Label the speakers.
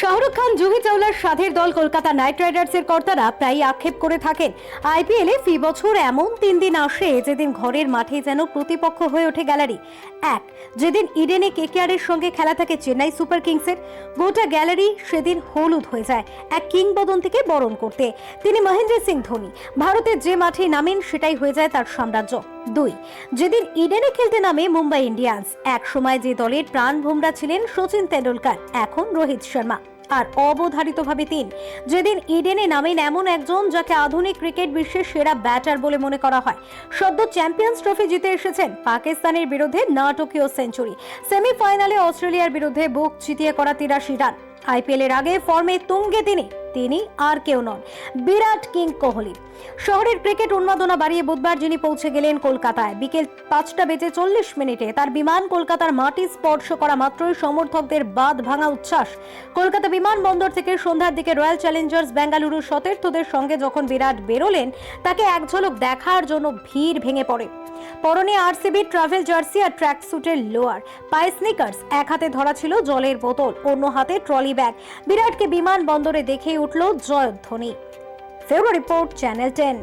Speaker 1: শাহরুখ খান, জুহি চাওলার সাধের দল কলকাতা নাইট রাইডার্সের কর্তারা প্রায়ই আক্ষেপ করে থাকেন আইপিএলে ফি বছর এমন 3 দিন আসে যেদিন ঘরের মাঠে যেন প্রতিপক্ষ হয়ে ওঠে গ্যালারি। এক, যেদিন ইডেনে কেকেআরের সঙ্গে খেলা থাকে চেন্নাই সুপার কিংসের, গোটা গ্যালারি সেদিন হলুদ হয়ে যায় এক কিংবদন্তিকে বরণ করতে। তিনি মহেন্দ্র সিং ধোনি। ভারতের যে মাঠে নামেন সেটাই হয়ে যায় তার সাম্রাজ্য। 2, যেদিন ইডেনে খেলতে নামে মুম্বাই ইন্ডিয়ান্স, এক সময় যে দলের প্রাণভোমরা ছিলেন সচিন তেন্ডুলকর, এখন রোহিত শর্মা। আর অবধারিতভাবে 3, যেদিন ইডেনে নামেন এমন একজন যাকে আধুনিক ক্রিকেট বিশ্বের সেরা ব্যাটার বলে মনে করা হয়। সদ্য চ্যাম্পিয়ন্স ট্রফি জিতে এসেছেন পাকিস্তানের বিরুদ্ধে নাটকীয় সেঞ্চুরি, সেমিফাইনালে অস্ট্রেলিয়ার বিরুদ্ধে বুক চিতিয়ে করা 83 রান। আইপিএল এর আগে ফর্মে তুঙ্গে তিনি আর কেউ নন, বিরাট কিং কোহলি। শহরের ক্রিকেট উন্মাদনা বাড়িয়ে বুধবার যিনি পৌঁছে গেলেন কলকাতায় বিকেল 5:40 তার বিমান কলকাতার মাটি স্পর্শ করা মাত্রই সমর্থকদের বাঁধ ভাঙা উচ্ছ্বাস। কলকাতা বিমানবন্দর থেকে সন্ধ্যার দিকে রয়্যাল চ্যালেঞ্জার্স বেঙ্গালুরু সতীর্থদের সঙ্গে যখন বিরাট বেরোলেন, তাকে এক ঝলক দেখার জন্য ভিড় ভেঙে পড়ে। পরনে আরসিবি ট্রাভেল জার্সি আর ট্র্যাক স্যুটের লোয়ার, পায়ে স্নিকার্স, এক হাতে ধরা ছিল জলের বোতল, অন্য হাতে ট্রলি ব্যাগ। বিরাটকে বিমানবন্দরে দেখেই উঠল জয়ধ্বনি। ফেব্রুয়ারি রিপোর্ট, চ্যানেল 10।